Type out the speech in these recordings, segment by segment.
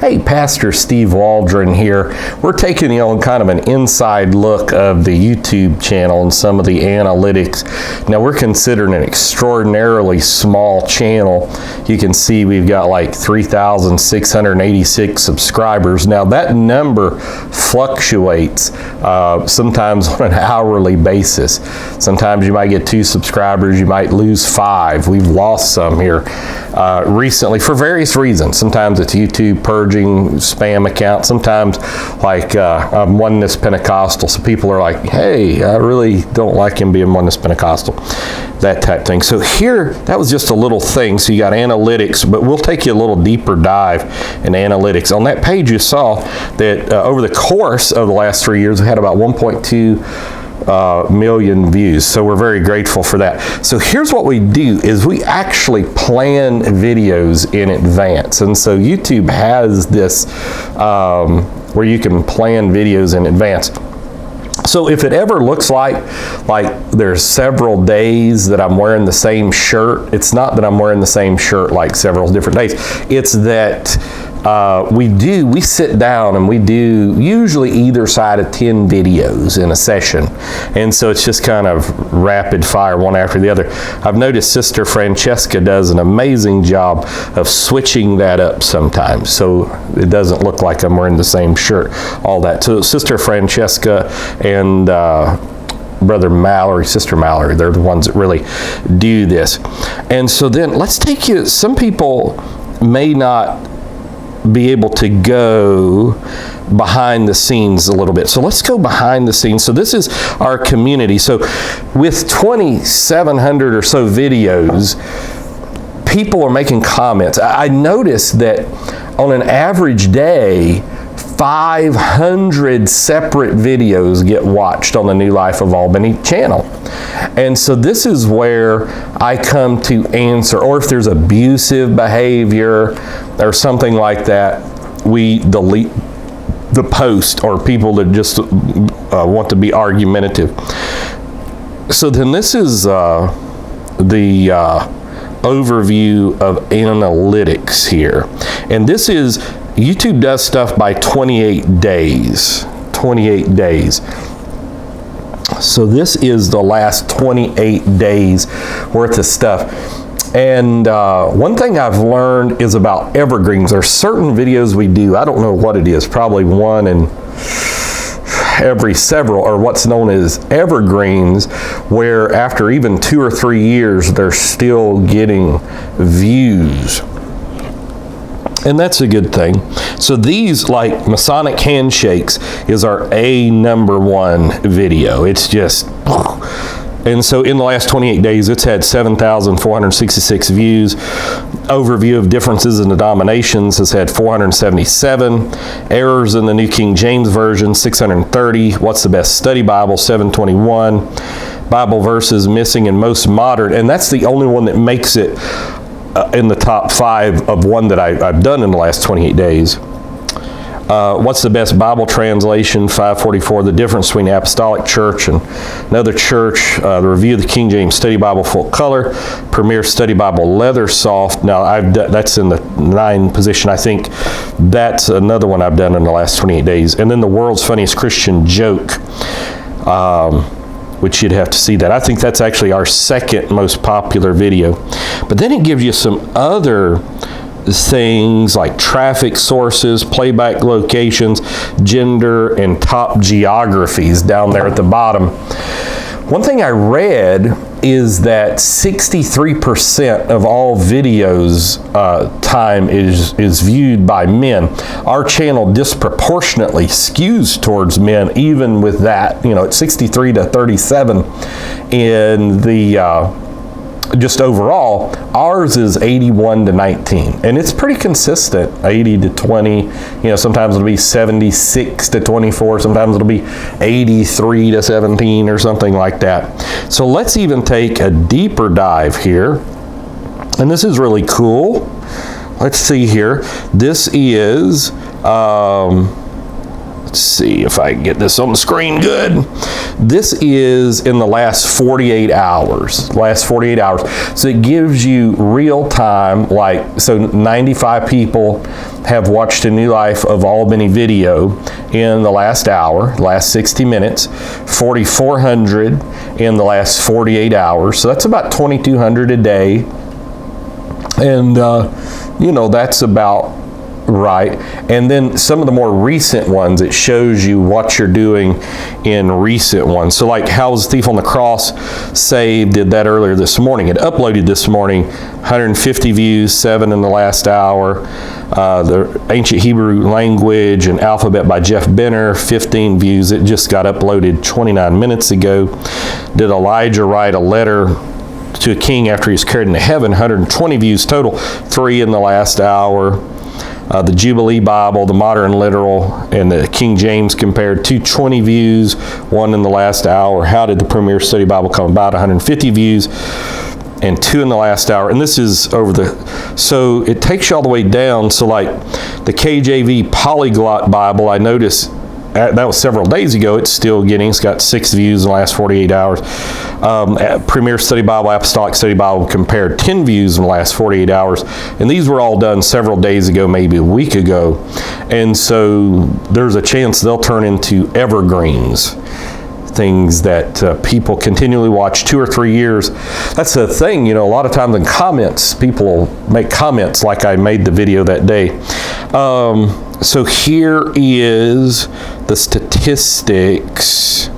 Hey, Pastor Steve Waldron here. We're taking you on kind of an inside look of the YouTube channel and some of the analytics. Now, we're considering an extraordinarily small channel. You can see we've got like 3,686 subscribers. Now, that number fluctuates sometimes on an hourly basis. Sometimes you might get 2 subscribers, you might lose 5. We've lost some here recently for various reasons. Sometimes it's YouTube purging spam accounts. Sometimes, like, I'm Oneness Pentecostal, so people are like, hey, I really don't like him being Oneness Pentecostal, that type thing. So here, that was just a little thing. So you got analytics, but we'll take you a little deeper dive in analytics. On that page, you saw that over the course of the last 3 years, we had about 1.2 million views. So we're very grateful for that. So here's what we do is we actually plan videos in advance. And so YouTube has this where you can plan videos in advance. So if it ever looks like there's several days that I'm wearing the same shirt, it's not that I'm wearing the same shirt like several different days. It's that we sit down and we do usually either side of 10 videos in a session. And so it's just kind of rapid fire, one after the other. I've noticed Sister Francesca does an amazing job of switching that up sometimes, so it doesn't look like I'm wearing the same shirt, all that. So Sister Francesca and Sister Mallory, they're the ones that really do this. And so then let's take you, some people may not be able to go behind the scenes a little bit. So let's go behind the scenes. So this is our community. So with 2,700 or so videos, people are making comments. I noticed that on an average day, 500 separate videos get watched on the New Life of Albany channel. And so this is where I come to answer, or if there's abusive behavior or something like that, we delete the post, or people that just want to be argumentative. So then this is the overview of analytics here. And this is, YouTube does stuff by 28 days. 28 days. So this is the last 28 days worth of stuff. And one thing I've learned is about evergreens. There's certain videos we do, I don't know what it is, probably one in every several, or what's known as evergreens, where after even 2 or 3 years, they're still getting views. And that's a good thing. So these, like Masonic handshakes, is our #1 video. It's just, and so in the last 28 days, it's had 7,466 views. Overview of differences in denominations has had 477. Errors in the New King James Version, 630. What's the best study Bible, 721. Bible verses missing in most modern, and that's the only one that makes it in the top 5 of one that I've done in the last 28 days. What's the best Bible translation, 544. The difference between the Apostolic Church and another church. The review of the King James Study Bible full color. Premier Study Bible leather soft. Now that's in the 9 position. I think that's another one I've done in the last 28 days. And then the world's funniest Christian joke, which you'd have to see that. I think that's actually our 2nd most popular video. But then it gives you some other things like traffic sources, playback locations, gender, and top geographies down there at the bottom. One thing I read is that 63% of all videos time is viewed by men. Our channel disproportionately skews towards men, even with that. You know, it's 63 to 37 in the just overall. Ours is 81 to 19, and it's pretty consistent, 80 to 20. You know, sometimes it'll be 76 to 24, sometimes it'll be 83 to 17 or something like that. So let's even take a deeper dive here, and this is really cool. Let's see here. This is Let's see if I can get this on the screen good. This is in the last 48 hours. So it gives you real time, so 95 people have watched A New Life of Albany video in the last hour, last 60 minutes, 4,400 in the last 48 hours. So that's about 2,200 a day. And, that's about right. And then some of the more recent ones, it shows you what you're doing in recent ones. So like How Was the Thief on the Cross Saved, did that earlier this morning. It uploaded this morning, 150 views, 7 in the last hour. The Ancient Hebrew Language and Alphabet by Jeff Benner, 15 views. It just got uploaded 29 minutes ago. Did Elijah Write a Letter to a King After He's Carried into Heaven, 120 views total, 3 in the last hour. The Jubilee Bible, the Modern Literal, and the King James compared, 220 views, 1 in the last hour. How Did the Premier Study Bible Come About, 150 views, and 2 in the last hour. And this is so it takes you all the way down. So like the KJV Polyglot Bible, I noticed, that was several days ago, it's got 6 views in the last 48 hours. Premier Study Bible, Apostolic Study Bible compared, 10 views in the last 48 hours. And these were all done several days ago, maybe a week ago. And so there's a chance they'll turn into evergreens, things that people continually watch 2 or 3 years. That's the thing, a lot of times in comments, people make comments like I made the video that day. So here is the statistics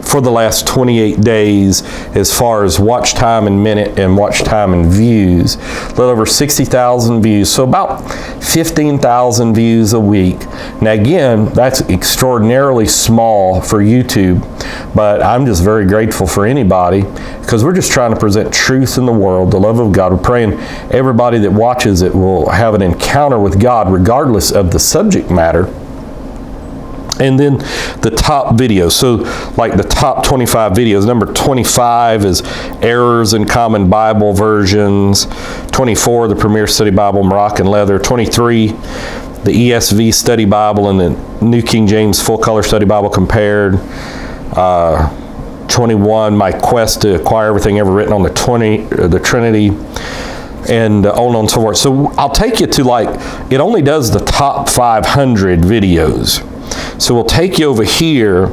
for the last 28 days as far as watch time in minute and watch time in views. A little over 60,000 views, so about 15,000 views a week. Now again, that's extraordinarily small for YouTube, but I'm just very grateful for anybody, because we're just trying to present truth in the world, the love of God. We're praying everybody that watches it will have an encounter with God regardless of the subject matter. And then the top videos, so like the top 25 videos, number 25 is Errors in Common Bible Versions, 24, the Premier Study Bible, Moroccan Leather, 23, the ESV Study Bible and the New King James Full Color Study Bible compared, 21, My Quest to Acquire Everything Ever Written on the Trinity, and on and so forth. So I'll take you to it only does the top 500 videos. So we'll take you over here.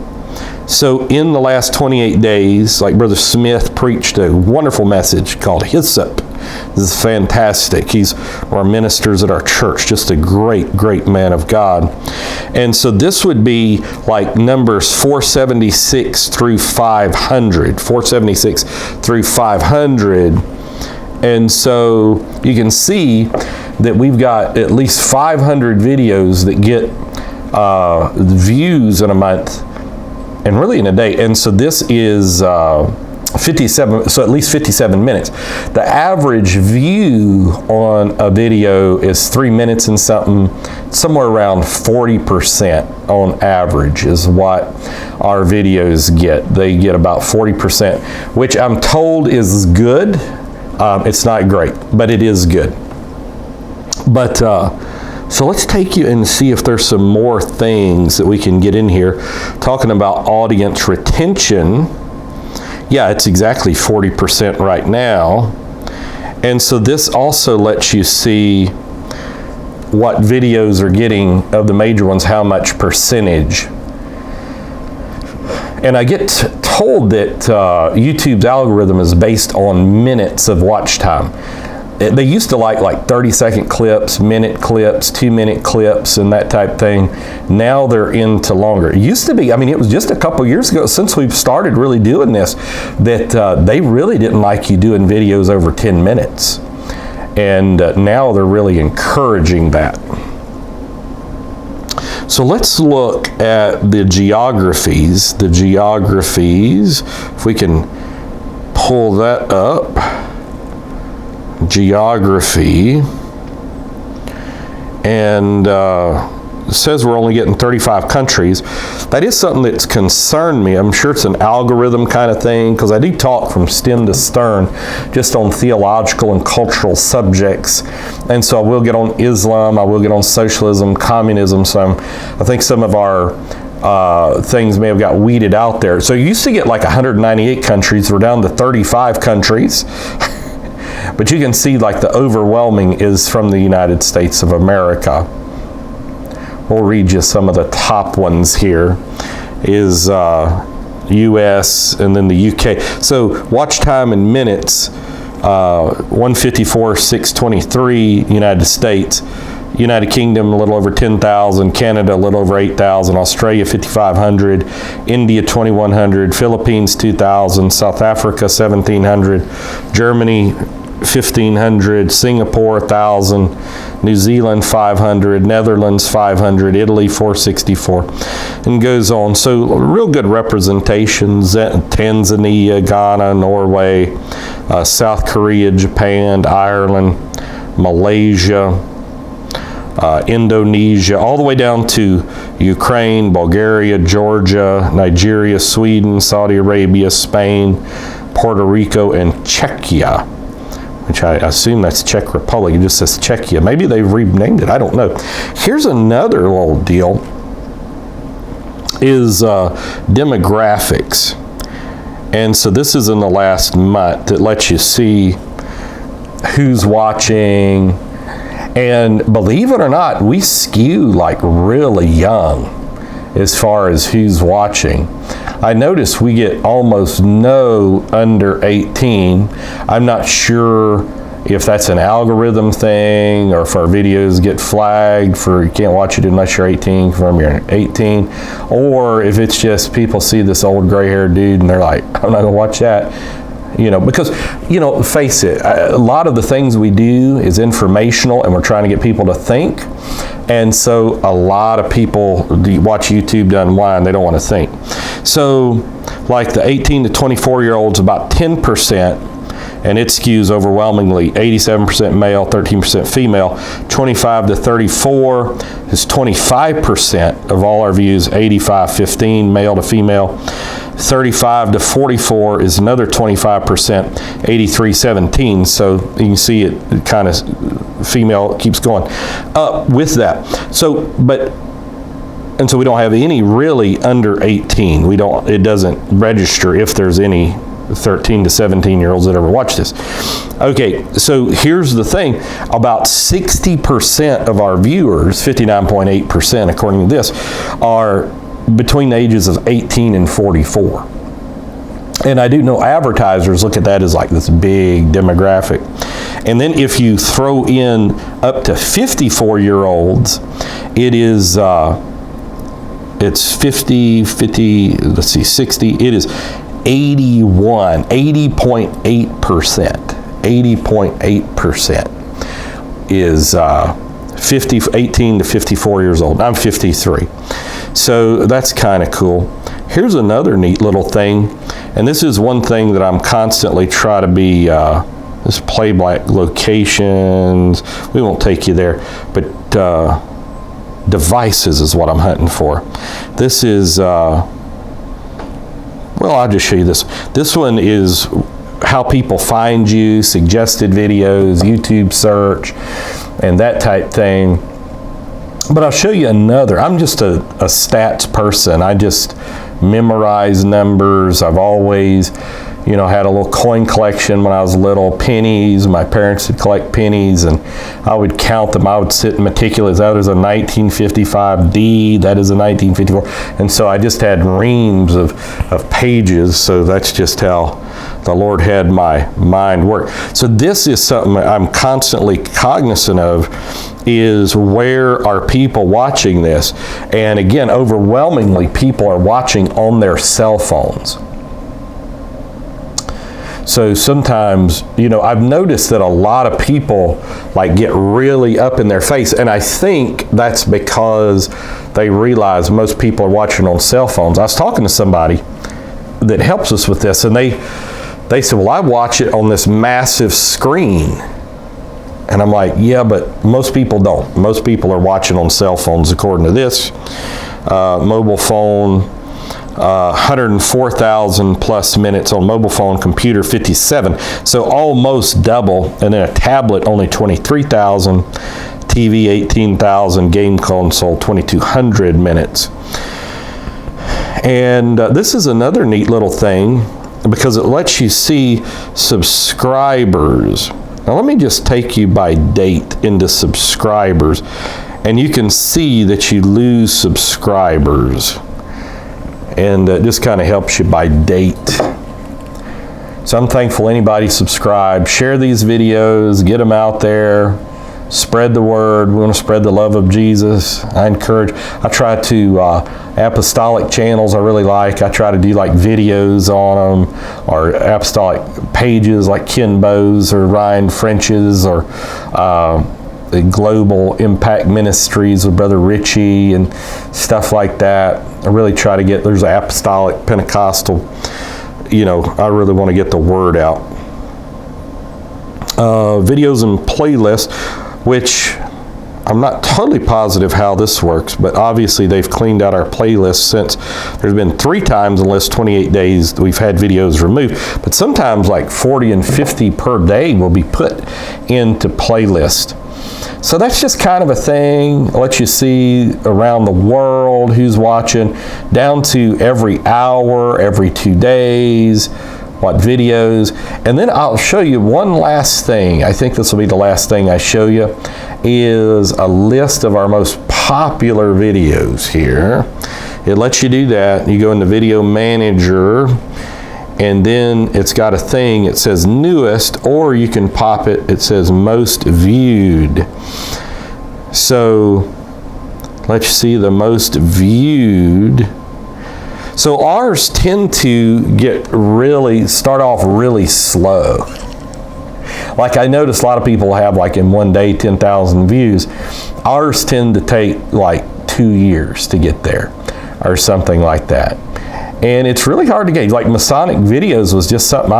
So in the last 28 days, like Brother Smith preached a wonderful message called Hyssop. This is fantastic. He's one of our ministers at our church, just a great, great man of God. And so this would be like numbers 476 through 500. 476 through 500. And so you can see that we've got at least 500 videos that get views in a month and really in a day. And so this is 57, so at least 57 minutes. The average view on a video is 3 minutes and something, somewhere around 40% on average is what our videos get. They get about 40%, which I'm told is good. It's not great, but it is good. But so let's take you and see if there's some more things that we can get in here. Talking about audience retention. Yeah, it's exactly 40% right now. And so this also lets you see what videos are getting of the major ones, how much percentage. And I get told that YouTube's algorithm is based on minutes of watch time. They used to like 30-second clips, minute clips, 2-minute clips, and that type thing. Now they're into longer. It used to be, I mean, it was just a couple years ago since we've started really doing this, that they really didn't like you doing videos over 10 minutes. And now they're really encouraging that. So let's look at the geographies. The geographies, if we can pull that up. Geography, and says we're only getting 35 countries. That is something that's concerned me. I'm sure it's an algorithm kind of thing, because I do talk from stem to stern just on theological and cultural subjects. And so I will get on Islam, I will get on socialism, communism. So I think some of our things may have got weeded out there. So you used to get like 198 countries. We're down to 35 countries. But you can see like the overwhelming is from the United States of America. We'll read you some of the top ones here. Is US and then the UK. So watch time in minutes, 154,623 United States. United Kingdom, a little over 10,000. Canada, a little over 8,000. Australia, 5,500. India, 2,100. Philippines, 2,000. South Africa, 1,700. Germany, 1,500. Singapore, 1,000. New Zealand, 500. Netherlands, 500. Italy, 464. And goes on. So real good representations. Tanzania, Ghana, Norway, South Korea, Japan, Ireland, Malaysia, Indonesia, all the way down to Ukraine, Bulgaria, Georgia, Nigeria, Sweden, Saudi Arabia, Spain, Puerto Rico, and Czechia, which I assume that's Czech Republic. It just says Czechia. Maybe they've renamed it. I don't know. Here's another little deal, is demographics. And so this is in the last month that lets you see who's watching. And believe it or not, we skew like really young as far as who's watching. I notice we get almost no under 18. I'm not sure if that's an algorithm thing or if our videos get flagged for you can't watch it unless you're 18 from you're 18, or if it's just people see this old gray-haired dude and they're like, I'm not gonna watch that. You know, because, you know, face it, a lot of the things we do is informational and we're trying to get people to think. And so a lot of people watch YouTube to unwind, they don't want to think. So like the 18 to 24 year olds, about 10%, and it skews overwhelmingly 87% male, 13% female. 25 to 34 is 25% of all our views, 85-15 male to female. 35 to 44 is another 25%, 83-17. So you can see it kind of female keeps going up with that. So, and so we don't have any really under 18. It doesn't register if there's any 13 to 17 year olds that ever watch this. Okay, so here's the thing. About 60% of our viewers, 59.8% according to this, are between the ages of 18 and 44. And I do know advertisers look at that as like this big demographic. And then if you throw in up to 54-year-olds, it is, it's 50, let's see, 60, it is 80.8%. 80.8% is 18 to 54 years old. I'm 53. So that's kind of cool. Here's another neat little thing, and this is one thing that I'm constantly try to be, this play black locations, we won't take you there, but devices is what I'm hunting for. This is, well, I'll just show you this. This one is how people find you, suggested videos, YouTube search, and that type thing. But I'll show you another. I'm just a stats person. I just memorize numbers. I've always, you know, had a little coin collection when I was little, pennies. My parents would collect pennies and I would count them. I would sit meticulous. That is a 1955 D, that is a 1954. And so I just had reams of pages. So that's just how the Lord had my mind work. So this is something I'm constantly cognizant of, is where are people watching this? And again, overwhelmingly people are watching on their cell phones. So sometimes, you know, I've noticed that a lot of people like get really up in their face, and I think that's because they realize most people are watching on cell phones. I was talking to somebody that helps us with this, and they said, well, I watch it on this massive screen. And I'm like, yeah, but most people don't. Most people are watching on cell phones, according to this. Mobile phone, 104,000 plus minutes on mobile phone, computer 57. So almost double. And then a tablet, only 23,000. TV, 18,000. Game console, 2,200 minutes. And this is another neat little thing, because it lets you see subscribers. Now let me just take you by date into subscribers, and you can see that you lose subscribers, and it just kind of helps you by date. So I'm thankful anybody subscribe. Share these videos, get them out there, spread the word. We want to spread the love of Jesus. I try to apostolic channels I really like. I try to do like videos on them, or apostolic pages like Ken Bowes or Ryan French's, or the Global Impact Ministries with Brother Richie and stuff like that. I really try to get, there's apostolic Pentecostal, I really want to get the word out. Videos and playlists, which I'm not totally positive how this works, but obviously they've cleaned out our playlist since there's been 3 times in the last 28 days that we've had videos removed. But sometimes like 40 and 50 per day will be put into playlist. So that's just kind of a thing. It lets you see around the world who's watching, down to every hour, every 2 days, what videos. And then I'll show you one last thing. I think this will be the last thing I show you, is a list of our most popular videos here. It lets you do that. You go into Video Manager, and then it's got a thing, it says newest, or you can pop it, it says most viewed. So let's see the most viewed. So ours tend to start off really slow. Like I notice a lot of people have like in one day 10,000 views. Ours tend to take like 2 years to get there, or something like that. And it's really hard to gauge. Like Masonic videos was just something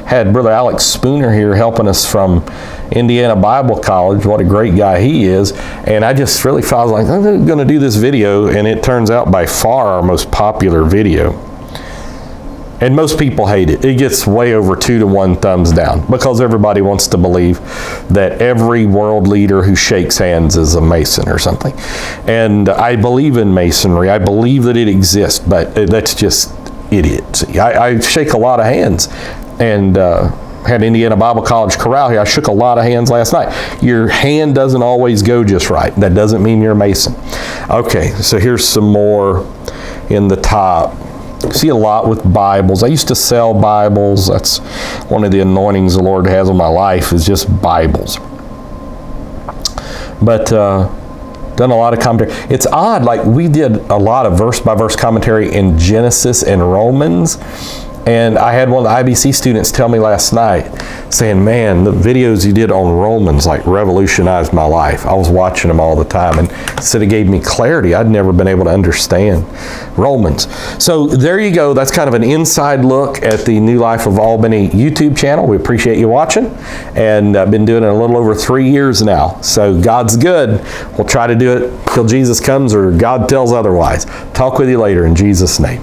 had Brother Alex Spooner here helping us from Indiana Bible College. What a great guy he is. And I just really felt like, I'm going to do this video, and it turns out by far our most popular video. And most people hate it. It gets way over 2 to 1 thumbs down, because everybody wants to believe that every world leader who shakes hands is a Mason or something. And I believe in Masonry. I believe that it exists, but that's just idiocy. I shake a lot of hands, and had Indiana Bible College Chorale here. I shook a lot of hands last night. Your hand doesn't always go just right. That doesn't mean you're a Mason. Okay, so here's some more in the top. See a lot with Bibles. I used to sell Bibles. That's one of the anointings the Lord has on my life, is just Bibles. But done a lot of commentary. It's odd, like we did a lot of verse-by-verse commentary in Genesis and Romans. And I had one of the IBC students tell me last night, saying, man, the videos you did on Romans like revolutionized my life. I was watching them all the time, and said it gave me clarity. I'd never been able to understand Romans. So there you go. That's kind of an inside look at the New Life of Albany YouTube channel. We appreciate you watching, and I've been doing it a little over 3 years now. So God's good. We'll try to do it till Jesus comes or God tells otherwise. Talk with you later in Jesus' name.